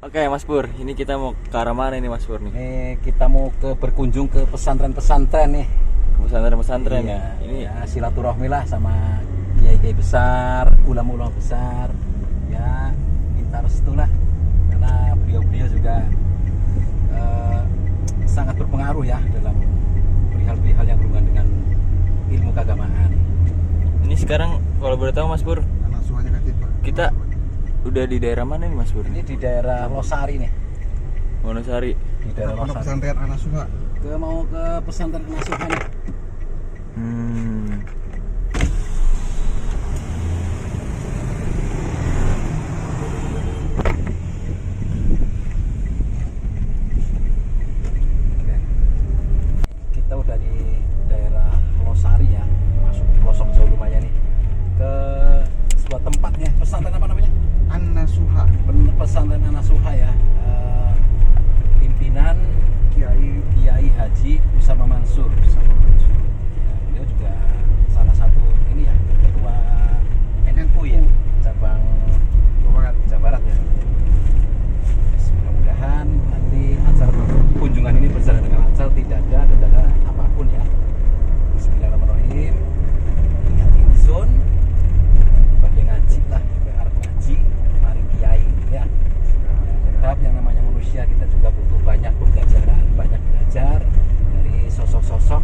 Oke Mas Pur, ini kita mau ke arah mana ini Mas Pur nih? Kita mau berkunjung ke pesantren-pesantren nih. Ke pesantren-pesantren Iya, ya. Ini ya, silaturahmi lah sama kiai-kiai besar, ulama-ulama besar. Ya, minta restu lah. Karena beliau-beliau juga sangat berpengaruh ya dalam perihal-perihal yang berhubungan dengan ilmu keagamaan. ini sekarang kalau boleh tahu Mas Pur, Anak suanya kan Pak. kita udah di daerah mana nih Mas Pur? Ini di daerah Losari nih. Wonosari. Di daerah Pondok Losari. pesantren anak suha. Mau ke pesantren Nasuha nih. Hmm. Kita udah di daerah Losari ya, masuk pelosok jauh lumayan nih ke sebuah tempat ya, pesantren apa namanya? Anak suha. Pesantren Nasuha ya. Pimpinan Kiai Haji Usama Mansur. Ya, beliau juga salah satu ini ya, ketua NU ya, cabang Jawa Barat ya. Mudah-mudahan nanti acara kunjungan ini berjalan dengan lancar, tidak ada kendala apapun ya. Bismillahirrahmanirrahim. Ingat insun, pada ngaji lah, ke arah ngaji, mari kiai ya. Tetap yang namanya manusia kita juga butuh banyak pembelajaran, banyak belajar dari sosok-sosok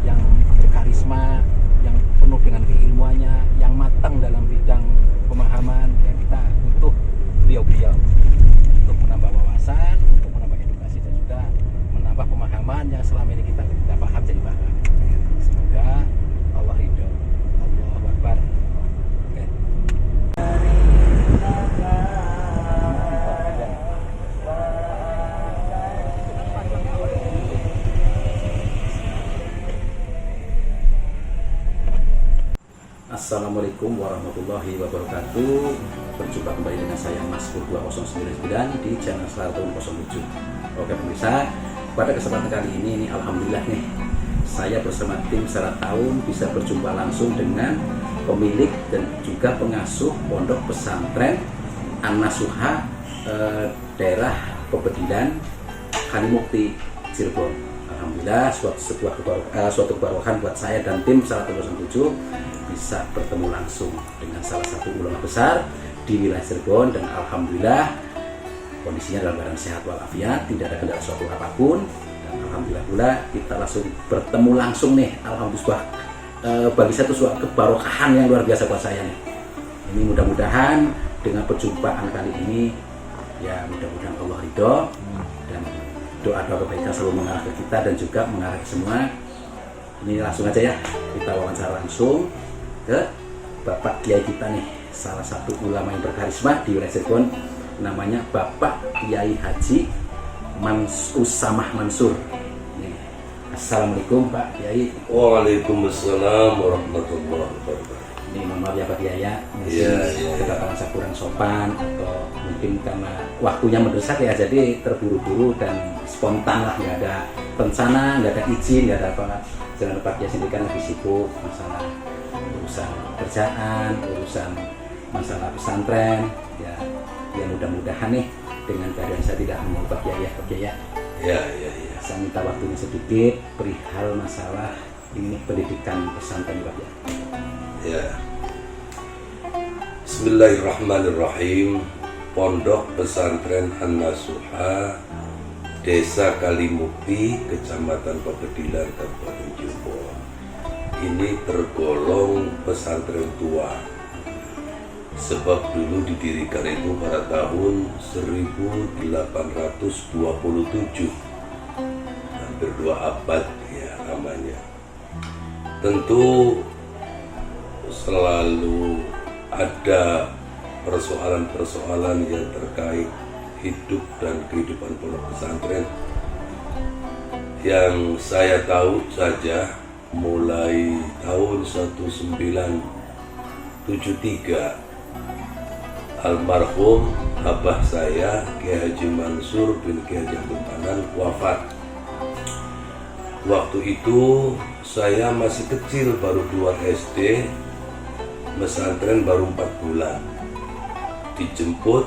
yang berkarisma, yang penuh dengan keilmuannya, yang matang dalam bidang pemahaman. Ya, kita butuh beliau-beliau untuk menambah wawasan, untuk menambah edukasi dan juga menambah pemahaman yang selama ini kita tidak paham jadi paham. Semoga Allah ridho. Allahu Akbar. Oke. Assalamualaikum warahmatullahi wabarakatuh. Berjumpa kembali dengan saya Mas Pur 2099 di channel Selatan 07. Oke pemirsa, pada kesempatan kali ini alhamdulillah nih, saya bersama tim Sarat Tahun bisa berjumpa langsung dengan pemilik dan juga pengasuh pondok pesantren An-Nasuha daerah Pebedilan Kalimukti Cirebon. Alhamdulillah suatu kebarokan buat saya dan tim Sarat 07 bisa bertemu langsung dengan salah satu ulama besar di wilayah Cirebon, dan alhamdulillah kondisinya dalam keadaan sehat walafiat, tidak ada kendala suatu apapun, dan alhamdulillah pula kita langsung bertemu langsung nih. Alhamdulillah bagi saya itu suatu kebarokahan yang luar biasa buat saya nih. Ini mudah-mudahan dengan perjumpaan kali ini ya mudah-mudahan Allah ridho, dan doa-doa kebaikan selalu mengarah ke kita dan juga mengarah ke semua. Ini langsung aja ya, kita wawancara langsung ke Bapak Kiai kita nih, salah satu ulama yang berkarisma di wilayah Cirebon, namanya Bapak Kiai Haji Usamah Mansur. Nih. Assalamualaikum Pak Kiai. Waalaikumsalam warahmatullahi wabarakatuh. Ini mohon maaf ya Pak Kiai ya, Iya. kedatangan saya kurang sopan atau mungkin karena waktunya mendesak ya, jadi terburu-buru dan spontan lah, nggak ada rencana, nggak ada izin, nggak ada apa. Jangan Pak Kiai sendiri kan lebih sibuk masalah urusan kerjaan, urusan masalah pesantren ya. Ya mudah-mudahan nih dengan keadaan saya tidak mengganggu Pak Kiai ya, Pak Kiai ya. Ya. Saya minta waktunya sedikit perihal masalah ini pendidikan pesantren Pak Kiai. Ya. Bismillahirrahmanirrahim. Pondok Pesantren An-Nasuha, Desa Kalimukti, Kecamatan Pebedilan, Kabupaten Cirebon. Ini tergolong pesantren tua, sebab dulu didirikan itu pada tahun 1827, hampir 2 abad ya namanya. Tentu selalu ada persoalan-persoalan yang terkait hidup dan kehidupan pondok pesantren. Yang saya tahu saja, mulai tahun 1973 almarhum abah saya Kiai Haji Mansur bin Kiai Haji Abdul Manan wafat. Waktu itu saya masih kecil, baru keluar SD, pesantren baru 4 bulan. Dijemput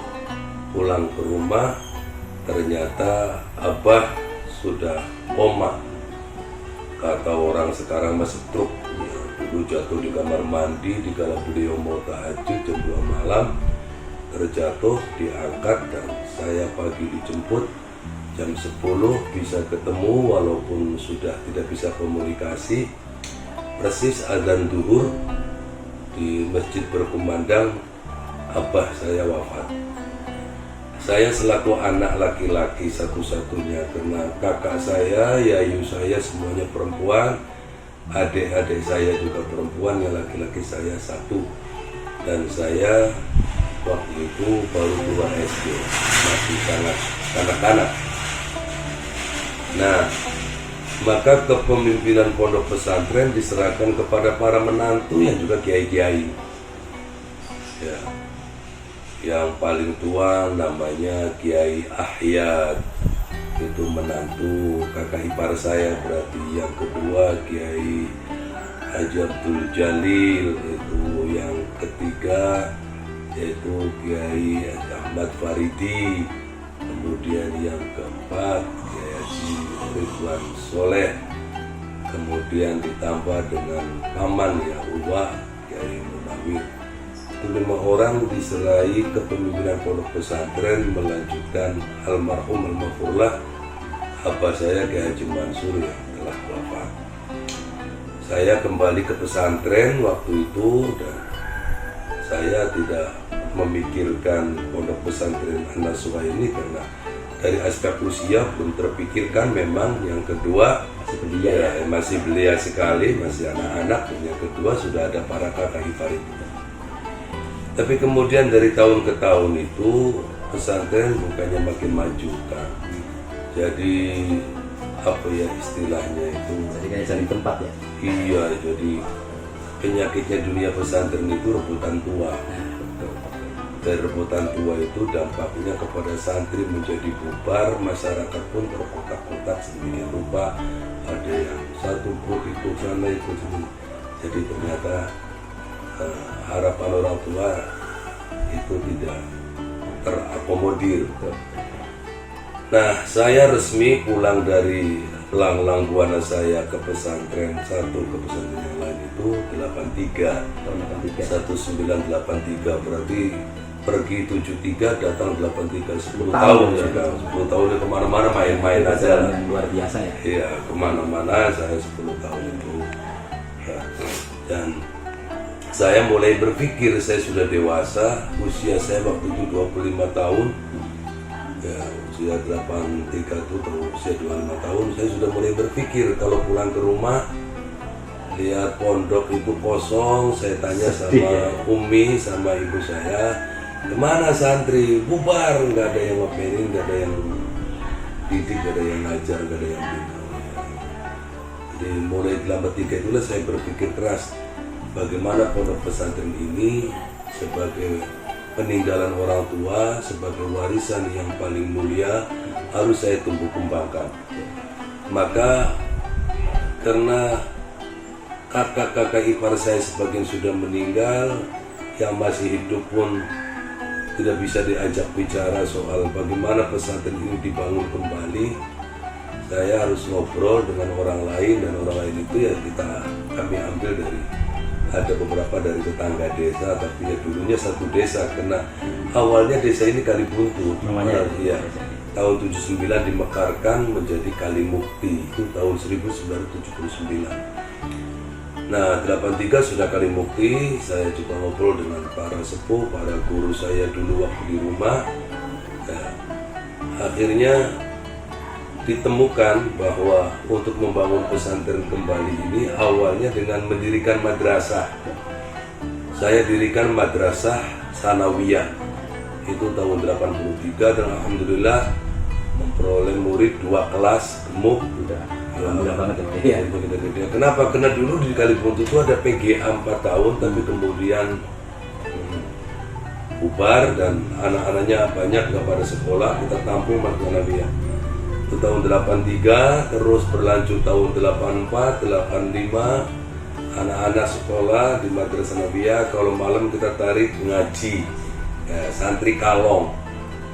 pulang ke rumah ternyata Abah sudah koma. Kata orang sekarang masih truk ya, dulu jatuh di kamar mandi di kala beliau mau tahajud jam 2 malam, terjatuh, diangkat, dan saya pagi dijemput jam 10 bisa ketemu walaupun sudah tidak bisa komunikasi. Persis adzan duhur di masjid berkumandang, Abah saya wafat. Saya selaku anak laki-laki satu-satunya, karena kakak saya, yayu saya semuanya perempuan, adik-adik saya juga perempuan, yang laki-laki saya satu, dan saya waktu itu baru 2 SD, masih sangat kanak-kanak. Nah, maka kepemimpinan pondok pesantren diserahkan kepada para menantu yang juga kiai-kiai. Ya. Yang paling tua namanya Kiai Ahyad, itu menantu kakak ipar saya berarti. Yang kedua Kiai Haji Abdul Jalil, itu yang ketiga yaitu Kiai Ahmad Faridi, kemudian yang keempat Kiai Haji Ridwan Soleh, kemudian ditambah dengan paman ya Uwa Kiai Munawir. 5 orang diserahi kepemimpinan pondok pesantren melanjutkan almarhum almarhumlah abah saya Kiai Haji Mansur yang telah wafat. Saya kembali ke pesantren waktu itu dan saya tidak memikirkan pondok pesantren An-Nasuha ini karena dari aspek usia belum terpikirkan. Memang yang kedua masih belia ya, masih belia sekali, masih anak-anak, dan yang kedua sudah ada para kakak ipar itu. Tapi kemudian dari tahun ke tahun itu pesantren bukannya makin maju kan. Jadi apa ya istilahnya itu? Jadi kayak cari tempat ya. Iya, jadi penyakitnya dunia pesantren itu rebutan tua. Dan rebutan tua itu dampaknya kepada santri menjadi bubar, masyarakat pun terkotak-kotak sedemikian rupa. Ada yang satu grup ikut sana ikut sini. Jadi ternyata harapan orang tua itu tidak terakomodir. Nah, saya resmi pulang dari Langlang Buana saya ke pesantren satu, ke pesantren yang lain itu 1983, berarti pergi 73, datang 83, 10 tahun ya kan. 10 tahun ya, kemana-mana main-main aja. Yang luar biasa ya. Iya, kemana-mana saya 10 tahun itu. Ya, dan saya mulai berpikir, saya sudah dewasa, usia saya waktu itu 25 tahun, ya usia 83 itu usia 25 tahun, saya sudah mulai berpikir kalau pulang ke rumah, lihat pondok itu kosong, saya tanya sama Umi, sama ibu saya, kemana santri, bubar, nggak ada yang ngoperin, nggak ada yang didik, nggak ada yang ngajar, nggak ada yang bimbing. Jadi mulai 83 itulah saya berpikir keras, bagaimana pondok pesantren ini sebagai peninggalan orang tua, sebagai warisan yang paling mulia harus saya tumbuh kembangkan. Maka karena kakak-kakak ipar saya sebagian sudah meninggal, yang masih hidup pun tidak bisa diajak bicara soal bagaimana pesantren ini dibangun kembali. Saya harus ngobrol dengan orang lain, dan orang lain itu ya kami ambil dari, ada beberapa dari tetangga desa, tapi ya dulunya satu desa, karena awalnya desa ini Kalibuntu namanya ya. Tahun 79 dimekarkan menjadi Kalimukti, itu tahun 1979. Nah, 83 sudah Kalimukti, saya juga ngobrol dengan para sepuh, para guru saya dulu waktu di rumah. Nah, akhirnya ditemukan bahwa untuk membangun pesantren kembali ini awalnya dengan mendirikan madrasah. Saya dirikan madrasah Sanawiyah itu tahun 83, dan alhamdulillah memperoleh murid 2 kelas gemuk. Alhamdulillah banget ya. Kenapa? Karena dulu di Kalibuntu itu ada PGA 4 tahun, tapi kemudian bubar dan anak-anaknya banyak gak pada sekolah, kita tampung madrasah Sanawiyah. Itu tahun 83, terus berlanjut tahun 84, 85, anak-anak sekolah di Madrasah Sanawiyah. Kalau malam kita tarik ngaji, santri kalong.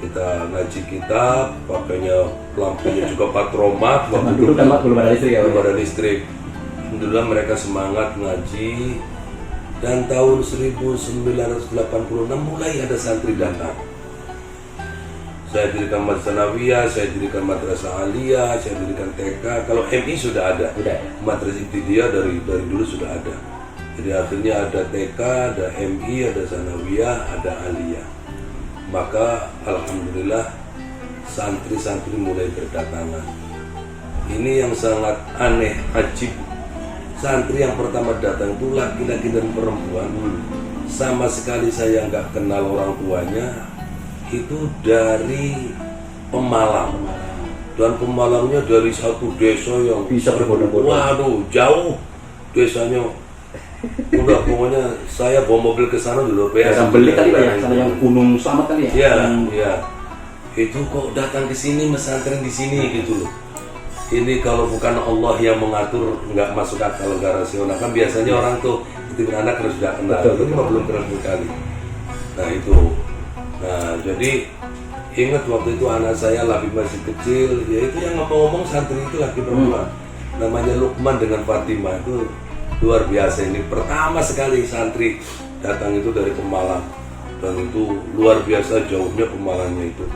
kita ngaji kitab, pakainya lampunya juga patromak. Zaman dulu kan Pak belum ada listrik ya. belum ada listrik. Alhamdulillah mereka semangat ngaji, dan tahun 1986 mulai ada santri datang. Saya dirikan Madrasah Sanawiyah, saya dirikan Madrasah Aliyah, saya dirikan TK. Kalau MI sudah ada, Sudah ya? Madrasah Ibtidaiyah dari dulu sudah ada. Jadi akhirnya ada TK, ada MI, ada Sanawiyah, ada Aliyah. Maka alhamdulillah santri-santri mulai berdatangan. Ini yang sangat aneh, ajib. Santri yang pertama datang itu laki-laki dan perempuan. Sama sekali saya nggak kenal orang tuanya. Itu dari Pemalang, dan Pemalangnya dari satu desa yang Bisa berbondong-bondong. waduh jauh desanya. Udah pokoknya saya bawa mobil ke sana dulu. Daerah Beli kali Pak ya, sana yang Gunung Slamet kali ya. Iya, Yang- iya. Itu kok datang ke sini mesantren di sini gitu loh. Ini kalau bukan Allah yang mengatur nggak masuk akal, nggak rasional. Kan biasanya orang tuh itu anak harus sudah kenal. Betul, Ini mah belum kenal sekali. Nah itu. Nah jadi ingat waktu itu anak saya lagi masih kecil, ya itu yang ngomong-ngomong santri itu laki perempuan. Namanya Lukman dengan Fatimah, itu luar biasa. Ini pertama sekali santri datang itu dari Pemalang, dan itu luar biasa jauhnya Pemalangnya itu.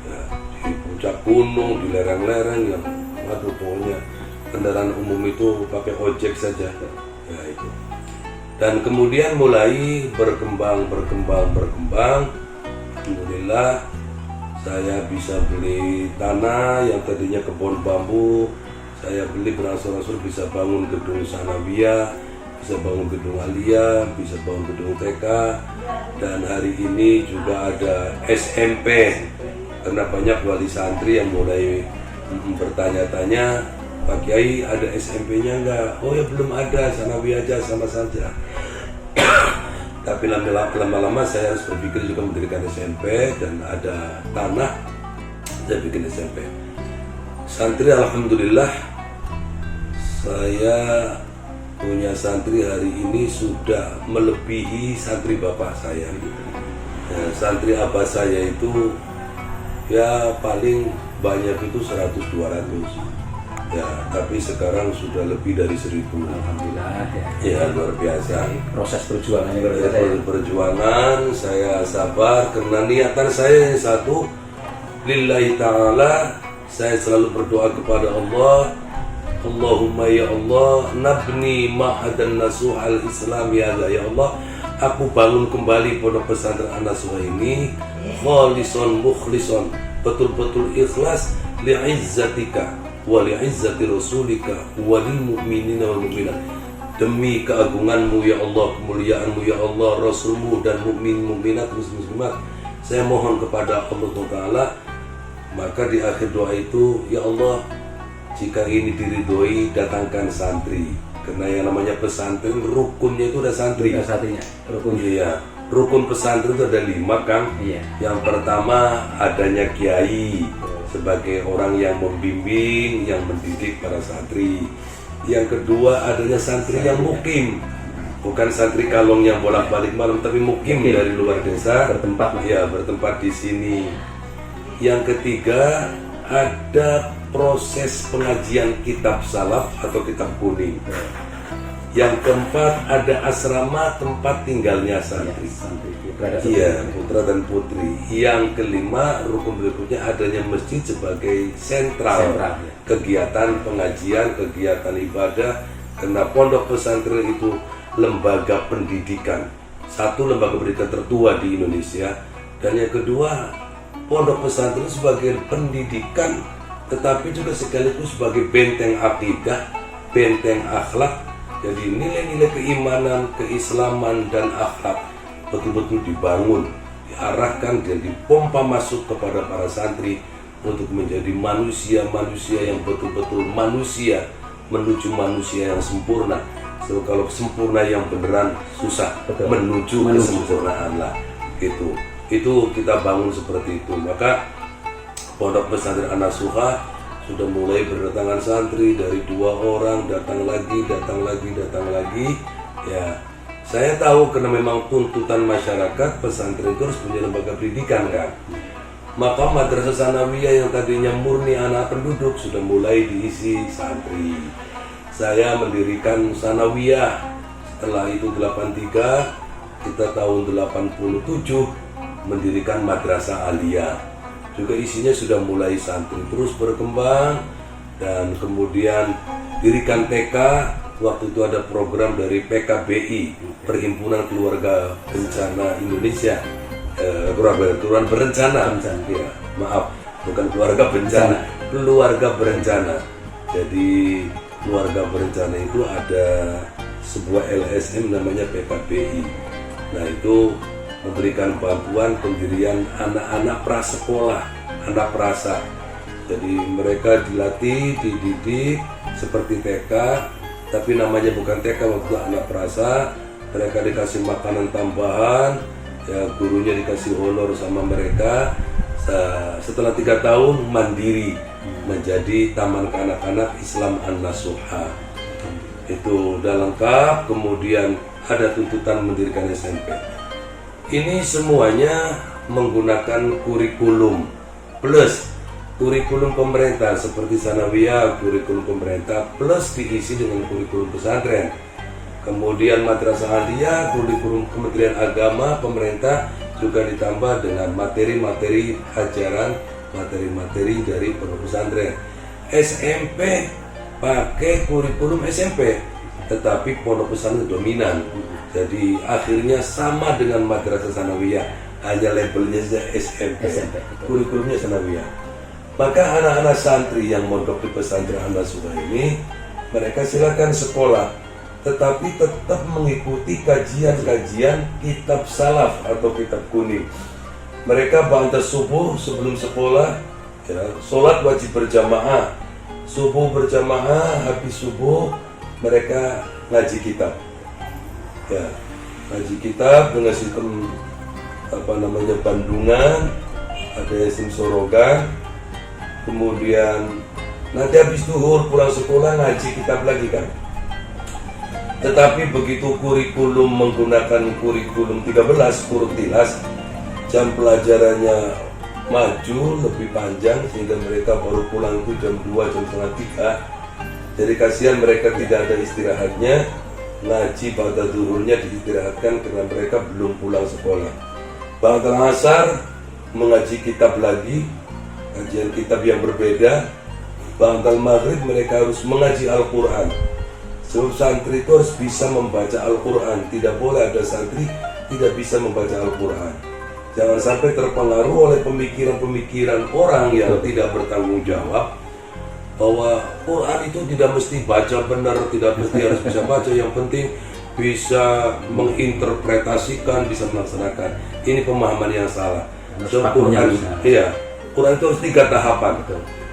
Ya, di puncak gunung, di lereng-lereng yang waduh pokoknya kendaraan umum itu pakai ojek saja. Ya itu. Dan kemudian mulai berkembang. Alhamdulillah saya bisa beli tanah yang tadinya kebun bambu, saya beli berangsur-angsur bisa bangun gedung Sanawiyah, bisa bangun gedung Aliyah, bisa bangun gedung TK, dan hari ini juga ada SMP. Karena banyak wali santri yang mulai bertanya-tanya, Pak Kiai ada SMP-nya enggak? Oh ya belum ada, Sanawiyah aja sama saja. Tapi lama-lama saya harus berpikir juga mendirikan SMP, dan ada tanah, saya bikin SMP. Santri alhamdulillah saya punya santri hari ini sudah melebihi santri bapak saya. Ya, santri abah saya itu ya paling banyak itu 100-200. Ya, tapi sekarang sudah lebih dari 1000. Alhamdulillah ya. Ya luar biasa. Proses perjuangannya luar Saya biasa ya. perjuangan, saya sabar karena niatan saya yang satu lillahi ta'ala. Saya selalu berdoa kepada Allah, Allahumma ya Allah nabni ma'adan nasuhal islam ya Allah, aku bangun kembali pondok pesantren An-Nasuha ini khalison mukhlison, betul-betul ikhlas li'izzatika wa li'izzati rasulika wa lil mu'minina wal mu'minat, demi keagunganmu ya Allah, kemuliaanmu ya Allah, Rasulmu dan mukmin-mukminat muslimat. Saya mohon kepada Allah Ta'ala. Maka di akhir doa itu, ya Allah, jika ini diridhoi datangkan santri. Karena yang namanya pesantren rukunnya itu ada santri. Ada santrinya, rukun. Iya, rukun pesantren itu ada 5 Kang. Iya. Yang pertama adanya kiai sebagai orang yang membimbing, yang mendidik para santri. Yang kedua adanya santri yang mukim, bukan santri kalong yang bolak-balik malam, tapi mukim dari luar desa, Bertempat lah. ya bertempat di sini. Yang ketiga ada proses pengajian kitab salaf atau kitab kuning. Yang keempat ada asrama tempat tinggalnya santri. Santri putra dan Iya, putri. putra dan putri. Yang kelima, rukun berikutnya adanya masjid sebagai sentral Sentral, ya. kegiatan pengajian, kegiatan ibadah. Karena pondok pesantren itu lembaga pendidikan, satu lembaga pendidikan tertua di Indonesia, dan yang kedua pondok pesantren sebagai pendidikan, tetapi juga sekaligus sebagai benteng akidah, benteng akhlak. Jadi nilai-nilai keimanan, keislaman, dan akhlak betul-betul dibangun, diarahkan dan dipompa masuk kepada para santri untuk menjadi manusia-manusia yang betul-betul manusia menuju manusia yang sempurna. So, kalau sempurna yang beneran susah, Betul. menuju kesempurnaan lah gitu. Itu kita bangun seperti itu. Maka pondok pesantren An-Nasuha sudah mulai berdatangan santri dari 2 orang, datang lagi. Ya, saya tahu karena memang tuntutan masyarakat pesantren itu harus punya lembaga pendidikan kan. Maka madrasah sanawiyah yang tadinya murni anak penduduk sudah mulai diisi santri. Saya mendirikan sanawiyah, setelah itu 83, kita tahun 87 mendirikan madrasah aliyah. Juga isinya sudah mulai santri, terus berkembang, dan kemudian dirikan TK. Waktu itu ada program dari PKBI, Perhimpunan Keluarga Bencana Indonesia. Keluarga berencana, ya, maaf, bukan keluarga bencana, keluarga berencana. Jadi keluarga berencana itu ada sebuah LSM namanya PKBI. Nah, itu memberikan bantuan pendirian anak-anak prasekolah, anak prasa. Jadi mereka dilatih, dididik seperti TK, tapi namanya bukan TK, waktu anak prasa. Mereka dikasih makanan tambahan, ya, gurunya dikasih honor sama mereka. Setelah 3 tahun mandiri menjadi Taman Kanak-kanak Islam An-Nasuha. Itu udah lengkap. Kemudian ada tuntutan mendirikan SMP. Ini semuanya menggunakan kurikulum plus kurikulum pemerintah seperti sanawiyah, kurikulum pemerintah plus diisi dengan kurikulum pesantren. Kemudian madrasah aliyah, kurikulum Kementerian Agama, pemerintah juga ditambah dengan materi-materi ajaran, materi-materi dari pondok pesantren. SMP pakai kurikulum SMP, tetapi pondok pesantren dominan. Jadi akhirnya sama dengan madrasah sanawiyah, hanya labelnya saja SMP. Kurikulumnya sanawiyah. Maka anak-anak santri yang mondok di pesantren An-Nasuha ini, mereka silakan sekolah, tetapi tetap mengikuti kajian-kajian kitab salaf atau kitab kuning. Mereka ba'da subuh sebelum sekolah, ya, sholat wajib berjamaah. Subuh berjamaah, habis subuh mereka ngaji kitab. Ya, ngaji kitab dengan sistem bandungan, ada sistem sorogan. Kemudian nanti habis zuhur pulang sekolah ngaji kitab lagi kan. Tetapi begitu kurikulum menggunakan kurikulum 13 huruf tilas, jam pelajarannya maju lebih panjang sehingga mereka baru pulang itu jam 2, jam setengah 3. Jadi kasihan mereka tidak ada istirahatnya. Ngaji pada zuhurnya diistirahatkan karena mereka belum pulang sekolah. Ba'da asar mengaji kitab lagi, kajian kitab yang berbeda. Ba'da maghrib mereka harus mengaji Al-Quran. Sebab santri itu harus bisa membaca Al-Quran. Tidak boleh ada santri tidak bisa membaca Al-Quran. Jangan sampai terpengaruh oleh pemikiran-pemikiran orang yang tidak bertanggung jawab, bahwa Quran itu tidak mesti baca benar, tidak mesti harus bisa baca, yang penting bisa menginterpretasikan, bisa melaksanakan. Ini pemahaman yang salah. So, Quran, iya, Quran itu harus 3 tahapan.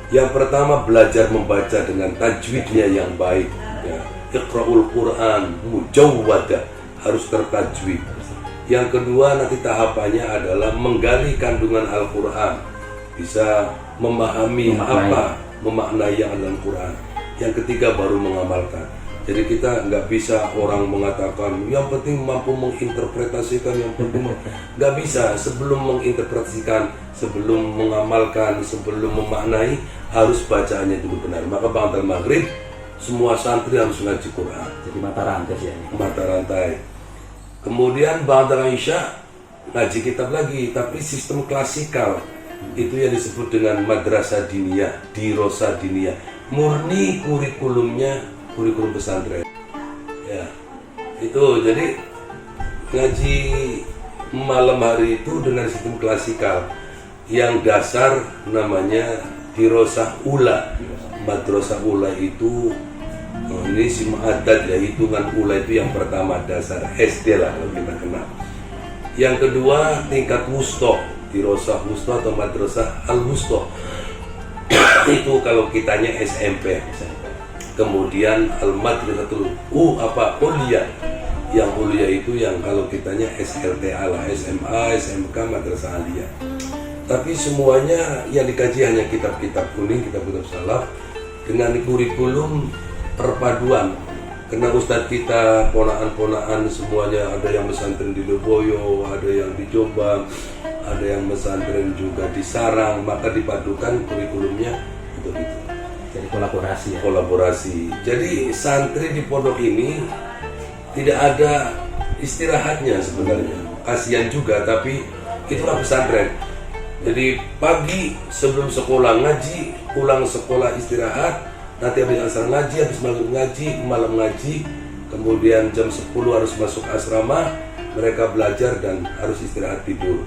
Yang pertama belajar membaca dengan tajwidnya yang baik. Ya. Iqra'ul Quran mujawwadah, harus tertajwid. Yang kedua nanti tahapannya adalah menggali kandungan Al-Quran, bisa memahami apa, memaknai yang ada dalam Quran. Yang ketiga baru mengamalkan. Jadi kita nggak bisa orang mengatakan yang penting mampu menginterpretasikan, yang penting nggak bisa. Sebelum menginterpretasikan, sebelum mengamalkan, sebelum memaknai, harus bacaannya dulu benar. Maka ba'da maghrib semua santri harus ngaji Quran. Jadi mata rantai ya. Mata rantai. Kemudian ba'da isya ngaji kitab lagi, tapi sistem klasikal. Itu yang disebut dengan madrasah diniyah, dirosah diniyah. Murni kurikulumnya kurikulum pesantren. Ya. Itu jadi ngaji malam hari itu dengan sistem klasikal. Yang dasar namanya dirosah ula. Madrasah ula itu ini si adat ya, hitungan ula itu yang pertama dasar SD lah kalau kita kenal. Yang kedua tingkat wusto, dirosah wusto atau madrasah al-wusto. Itu kalau kitanya SMP. Kemudian al-madrasatul ulia. Yang ulia itu yang kalau kitanya SLTA lah, SMA, SMK, madrasah aliyah. Tapi semuanya yang dikaji hanya kitab-kitab kuning, kitab-kitab salaf dengan kurikulum perpaduan. Karena ustadz kita, ponaan-ponaan semuanya, ada yang pesantren di Leboyo, ada yang di Jombang, ada yang pesantren juga di Sarang, maka dipadukan kurikulumnya untuk itu. Jadi kolaborasi ya. Kolaborasi. Jadi santri di pondok ini tidak ada istirahatnya sebenarnya. Kasihan juga, tapi itulah pesantren. Jadi pagi sebelum sekolah ngaji, pulang sekolah istirahat, nanti habis asar ngaji, habis maghrib ngaji, malam ngaji, kemudian jam 10 harus masuk asrama, mereka belajar dan harus istirahat tidur.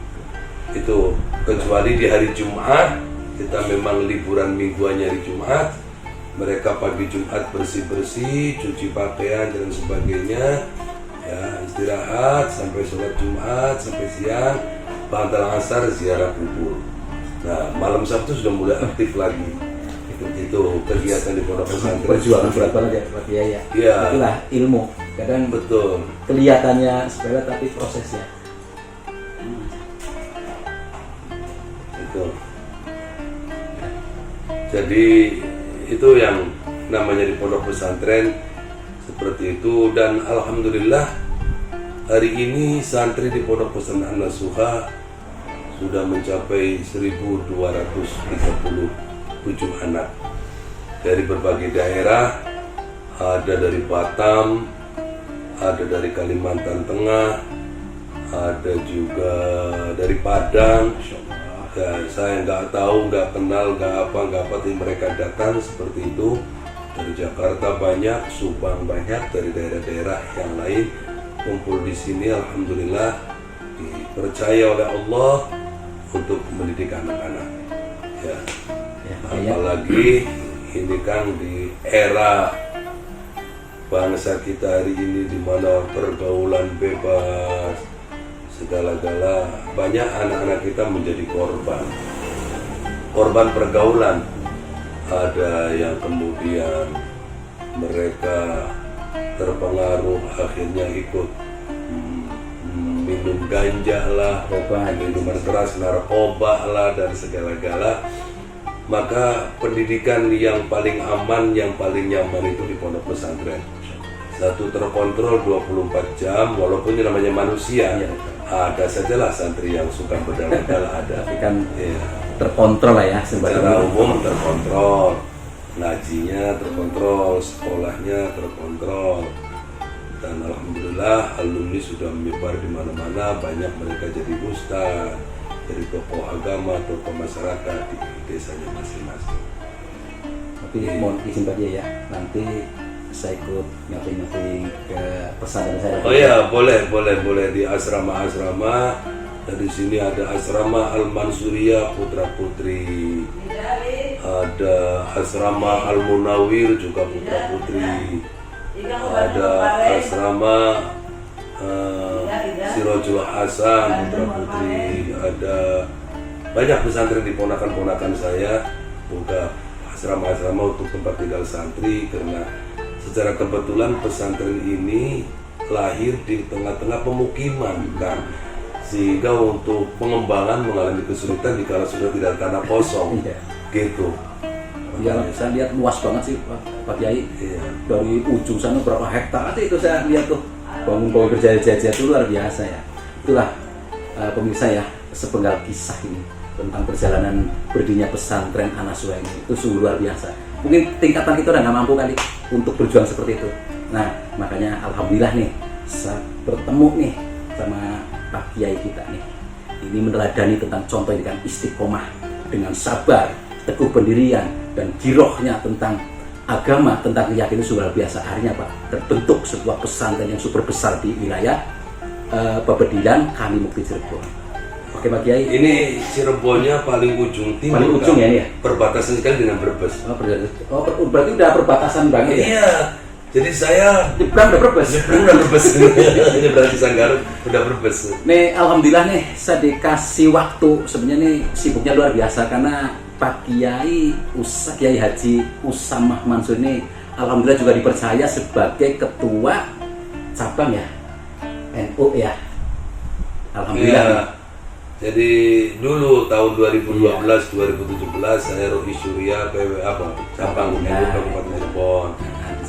Itu kecuali di hari Jumat, kita memang liburan mingguannya hari Jumat, mereka pagi Jumat bersih-bersih, cuci pakaian dan sebagainya, ya istirahat sampai sholat Jumat sampai siang, bantal asar ziarah kubur. Nah malam Sabtu sudah mulai aktif lagi. Itu kegiatan di pondok pesantren. Perjuangan berat banget ya Pak Kiai ya. Iya. Itulah ilmu. Kadang Betul. kelihatannya sepele tapi prosesnya. Itu. Jadi itu yang namanya di pondok pesantren seperti itu, dan alhamdulillah hari ini santri di pondok pesantren An-Nasuha sudah mencapai 1.237 anak dari berbagai daerah, ada dari Batam, ada dari Kalimantan Tengah, ada juga dari Padang. Ya, saya nggak tahu, nggak kenal, nggak apa, tapi mereka datang seperti itu. Dari Jakarta banyak, Subang banyak, dari daerah-daerah yang lain kumpul di sini. Alhamdulillah dipercaya oleh Allah untuk mendidik anak-anak. Ya. Apalagi ini kan di era bangsa kita hari ini di mana pergaulan bebas, segala-gala, banyak anak-anak kita menjadi korban pergaulan. Ada yang kemudian mereka terpengaruh akhirnya ikut minum ganja lah, minuman keras, narkoba lah, dan segala-gala. Maka pendidikan yang paling aman, yang paling nyaman itu di pondok pesantren. Satu, terkontrol 24 jam, walaupun ini namanya manusia. Ada sajalah santri yang suka berdala-dala, ada. Tapi kan Ya. terkontrol lah ya Secara umum terkontrol, ngajinya terkontrol, sekolahnya terkontrol, dan alhamdulillah alumni sudah menyebar di mana-mana. Banyak mereka jadi ustaz, dari tokoh agama, tokoh masyarakat di desanya masing-masing. Tapi mohon izin Pak Kiai ya, nanti saya ikut nyapin ke pesantren saya. Oh ya, boleh di asrama-asrama. Dari sini ada asrama Al-Mansuriyah Putra Putri, ada asrama Al-Munawir juga Putra Putri, ada asrama Sirojul Hasan Putra Putri, ada banyak pesantren di ponakan-ponakan saya buka asrama-asrama untuk tempat tinggal santri, karena secara kebetulan pesantren ini lahir di tengah-tengah pemukiman kan, sehingga untuk pengembangan mengalami kesulitan dikala sudah tidak ada tanah kosong. Iya. Gitu. Ya, saya lihat luas banget sih Pak Kiai. Iya. Dari ujung sana berapa hektar itu saya lihat tuh, bangun-bangun berjaya-jaya itu luar biasa ya. Itulah pemirsa ya, sepenggal kisah ini tentang perjalanan berdirinya pesantren An-Nasuha ini. Itu sungguh luar biasa. Mungkin tingkatan kita udah nggak mampu kali untuk berjuang seperti itu. Nah makanya alhamdulillah nih saya bertemu nih sama Pak Kiai kita nih. Ini meneladani tentang contoh ini kan, istiqomah dengan sabar, teguh pendirian, dan girohnya tentang agama, tentang keyakinan luar biasa. Akhirnya Pak, terbentuk sebuah pesantren yang super besar di wilayah Babedilan, Kalimukti, Cirebon. Oke Pak Kiai. Ini Cirebonnya paling ujung timur. Paling ujung kan? ya ini ya? Perbatasan sekali dengan Brebes. Berarti udah perbatasan banget ya? Iya. Jadi saya Nyebrang udah Brebes. udah Brebes. Ini berarti Sanggarut udah Brebes. Nih alhamdulillah nih saya dikasih waktu, sebenarnya nih sibuknya luar biasa karena Pak Kiai Kiai Haji Usamah Mansur ini alhamdulillah juga dipercaya sebagai ketua cabang ya NU ya. Alhamdulillah. Iya. Jadi dulu tahun 2012-2017 saya Rohi Surya PW cabang NU Kabupaten Cirebon.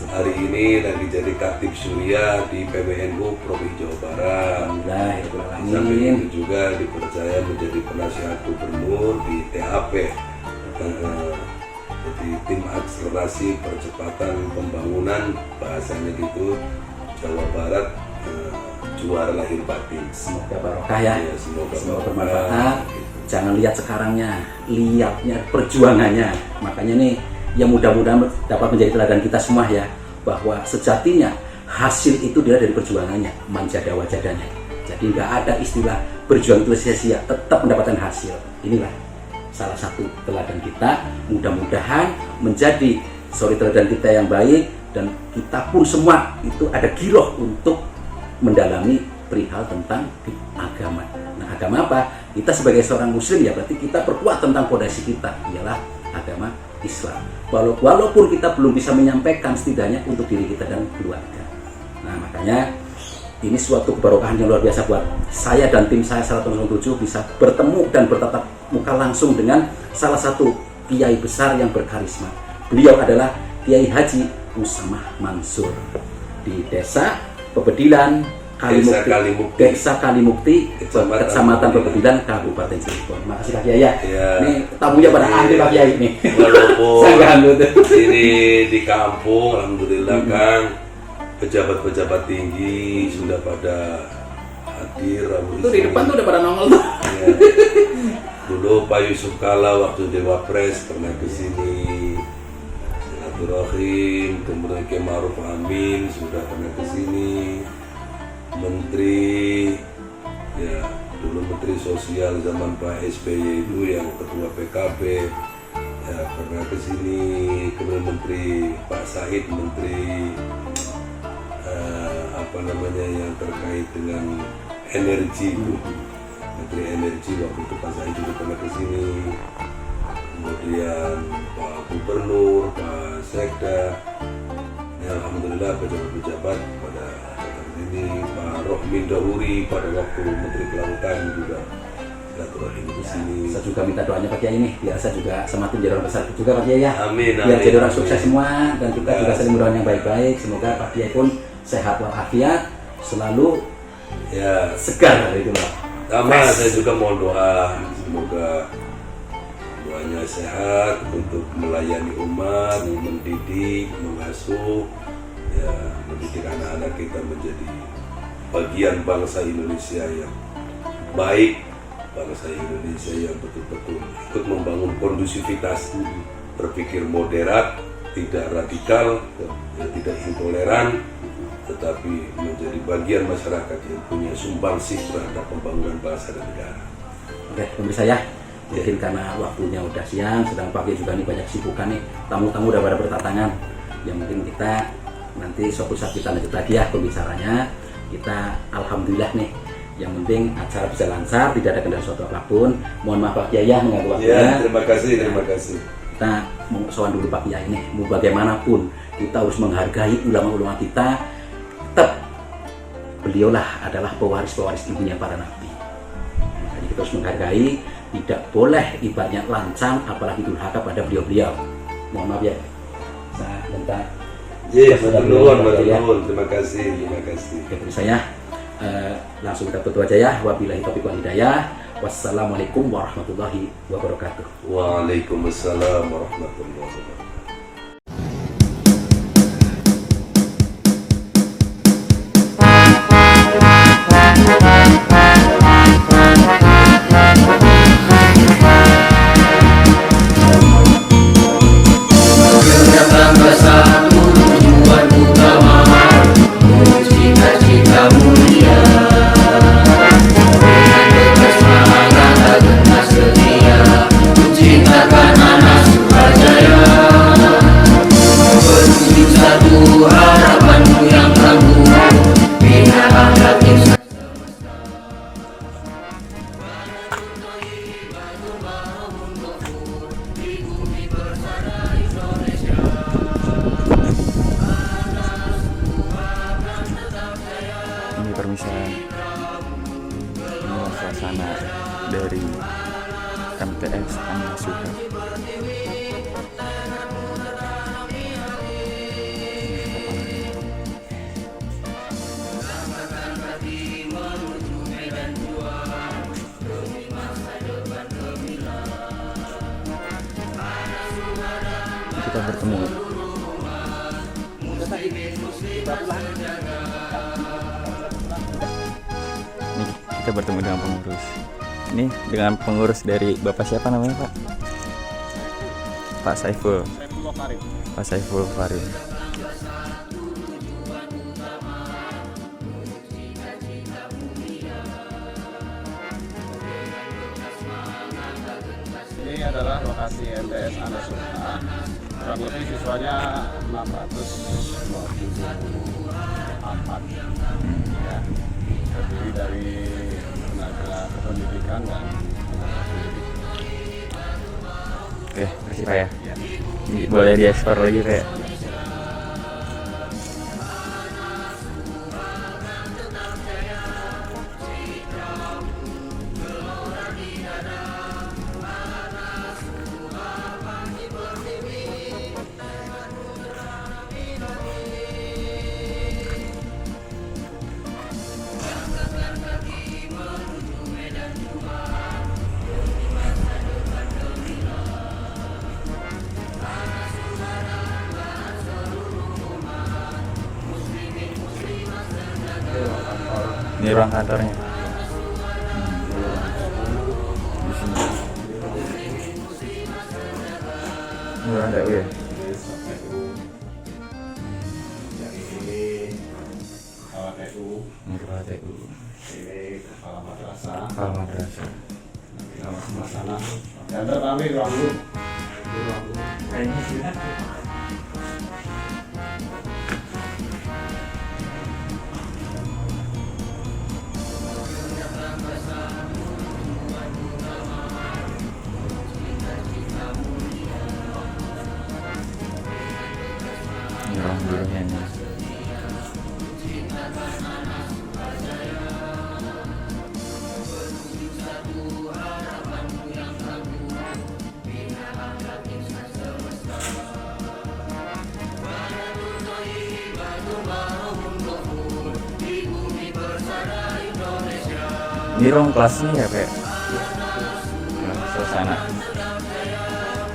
hari ini lagi jadi Katib Surya di PBNU Provinsi Jawa Barat. Alhamdulillah, ya Rabbal Sampai Alamin. itu juga dipercaya menjadi penasihat gubernur di TAP. Jadi tim akselerasi percepatan pembangunan, bahasanya gitu, Jawa Barat, juara lahir batin. Semoga barokah ya. Ya, semoga bermanfaat. Jangan lihat sekarangnya, lihatnya perjuangannya. Makanya nih yang mudah-mudahan dapat menjadi teladan kita semua ya, bahwa sejatinya hasil itu dia dari perjuangannya, manjada wajadanya. Jadi nggak ada istilah berjuang itu sia-sia, tetap mendapatkan hasil. Inilah salah satu teladan kita. Mudah-mudahan menjadi teladan kita yang baik, dan kita pun semua itu ada giroh untuk mendalami perihal tentang agama. Nah, agama apa? Kita sebagai seorang muslim ya berarti kita perkuat tentang fondasi kita, ialah agama Islam. Walaupun kita belum bisa menyampaikan, setidaknya untuk diri kita dan keluarga. Nah, makanya ini suatu keberkahan yang luar biasa buat saya dan tim saya Salat 07 bisa bertemu dan bertatap muka langsung dengan salah satu kiai besar yang berkarisma. Beliau adalah Kiai Haji Usamah Mansur di Desa Pebedilan, Desa Kalimukti, Kecamatan Pebedilan, Kabupaten Cirebon. Makasih Pak Kiai ya. Ini tamunya pada ahli Pak Kiai nih. Walaupun ini di kampung, alhamdulillah Kang, pejabat-pejabat tinggi sudah pada hadir. Itu di depan tuh udah pada nongol tuh. Ya. Dulu Pak Yusuf Kala waktu Dewa Pres pernah ke sini. Silaturahim, kemudian Kiai Ma'ruf Amin sudah pernah ke sini. Menteri, ya dulu Menteri Sosial zaman Pak SBY itu yang ketua PKB, ya pernah ke sini. Kemudian Menteri Pak Said, Menteri yang terkait dengan energi itu, Menteri Energi waktu itu Pak Said juga pernah ke sini. Kemudian Pak Gubernur, Pak Sekda, ya alhamdulillah pejabat-pejabat pada ini, Pak Rohmin Dahuri pada waktu Menteri Kelautan juga silaturahim di sini. Saya juga minta doanya Pak Kiai nih, biar saya juga semakin jadi orang besar juga Pak Kiai ya. Amin. Biar jadi orang sukses semua, dan kita juga saling berdoa yang baik-baik. Semoga Pak Kiai pun sehat walafiat, selalu ya segar itu Pak. Sama saya juga mohon doa, semoga doanya sehat untuk melayani umat, mendidik, mengasuh, ya mendidik anak-anak kita menjadi bagian bangsa Indonesia yang baik, bangsa Indonesia yang betul-betul ikut membangun kondusivitas, berpikir moderat, tidak radikal, ya, tidak intoleran, tetapi menjadi bagian masyarakat yang punya sumbangsih terhadap pembangunan bangsa dan negara. Oke, pemirsa ya, mungkin karena waktunya udah siang, sedang pagi juga nih banyak sibukan nih, tamu-tamu udah pada berdatangan. Ya mungkin kita nanti suatu saat kita lanjut lagi ya pembicaranya. Kita alhamdulillah nih, yang penting acara bisa lancar, tidak ada kendala suatu apapun. Mohon maaf Pak Kiai ya mengganggu waktunya. Ya, terima kasih. Kita mau soal dulu Pak Kiai nih, mau bagaimanapun kita harus menghargai ulama-ulama kita. Tetap beliaulah adalah pewaris-pewaris ibunya para nabi. Makanya kita harus menghargai, tidak boleh ibaratnya lancang apalagi durhaka pada beliau-beliau. Mohon maaf ya. Saya minta betul. Terima kasih. Oke, saya langsung kita tutup aja ya. Wabillahi taufiq wal hidayah. Wassalamualaikum warahmatullahi wabarakatuh. Waalaikumsalam warahmatullahi wabarakatuh. Cintakan anak Surajaya. kita bertemu. Nih kita bertemu dengan pengurus. Ini dengan pengurus dari Bapak siapa namanya Pak? Pak Saiful. Pak Saiful Farid. Ini adalah lokasi MTS Anasuha. Kurang lebih siswanya 624. Ya, terdiri dari tenaga kependidikan dan tenaga pendidik. Oke, makasih Pak ya. Boleh diekspor lagi Pak. Ini ruang kantornya. Di sini. Ini ruang TU ya. Kepala TU, Ini ruang TU. ini kepala madrasah. Kepala madrasah. Kita masuk ke sana. Dan kami ruang guru. Di ruang guru. Kayaknya sih. Ini ruang gurunya nih. Ini ruang kelasnya ya Pak? Suasana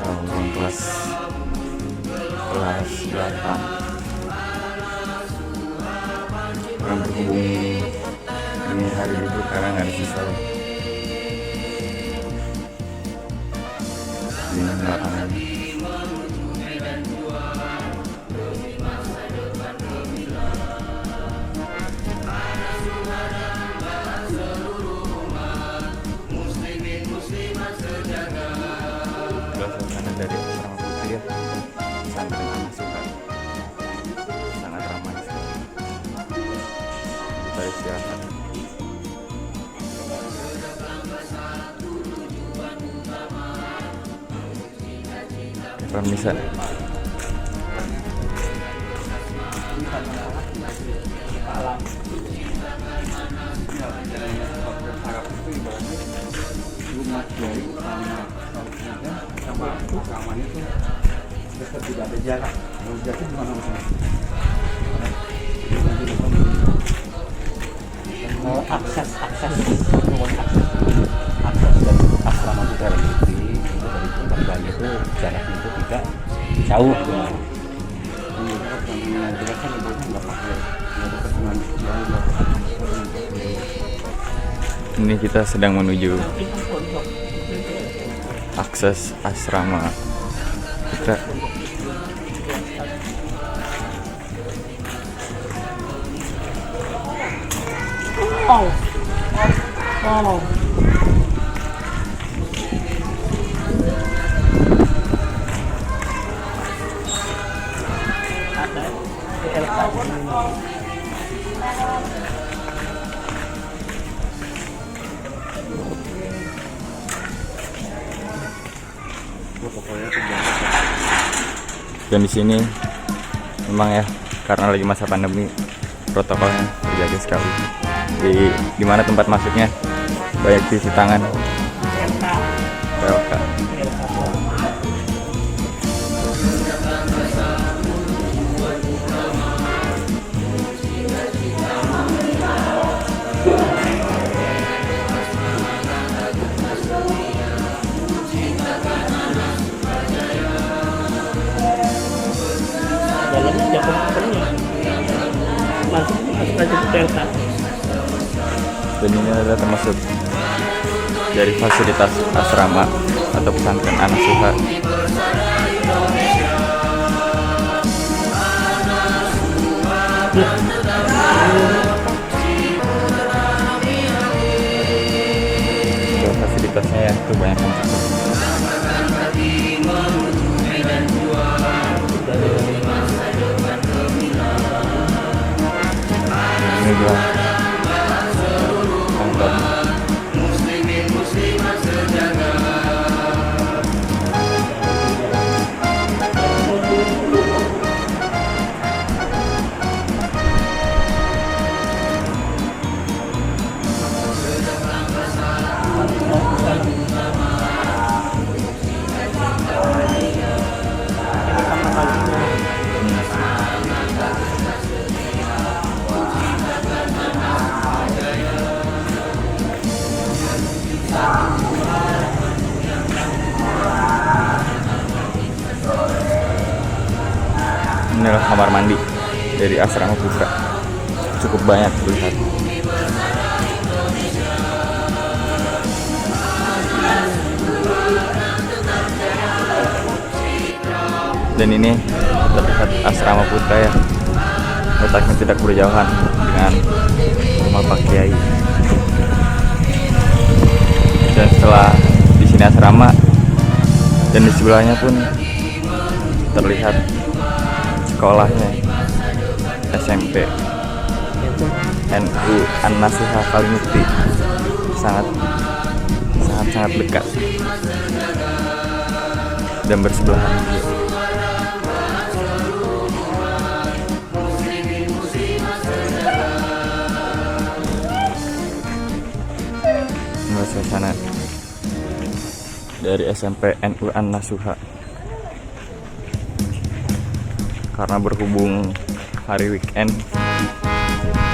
ruang kelas 8. Orang berhubung ini hari libur karena nggak ada siswa. Ini belakangannya. Suasana dari asrama putri ya, pesantren Anasuha sangat ramai sekali. Kita istirahat. Permisa. Rumah dari utama sama rekaman itu tetap tidak ada jarak. Kalau jarak itu gimana maksudnya? Akses dari asrama Butera Putri itu dari tempat bayi itu jaraknya itu tidak jauh. Ini kita sedang menuju akses asrama Putra. Dan di sini memang ya karena lagi masa pandemi protokolnya terjaga sekali. Di mana tempat masuknya banyak cuci tangan. PLK. masuk aja ke Delta. Dan ini adalah termasuk dari fasilitas asrama atau pesantren An-Nasuha. Fasilitasnya ya kebanyakan ini dia kantor. Ini adalah kamar mandi dari asrama putra, cukup banyak terlihat. Dan ini terlihat asrama putra ya, letaknya tidak berjauhan dengan rumah Pak Kiai. Dan setelah di sini asrama dan di sebelahnya pun terlihat sekolahnya SMP NU An-Nasuha Kalimukti, sangat dekat dan bersebelahan juga. Inilah suasana dari SMP NU An-Nasuha. Karena berhubung hari weekend,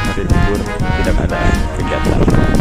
hari libur, tidak ada kegiatan.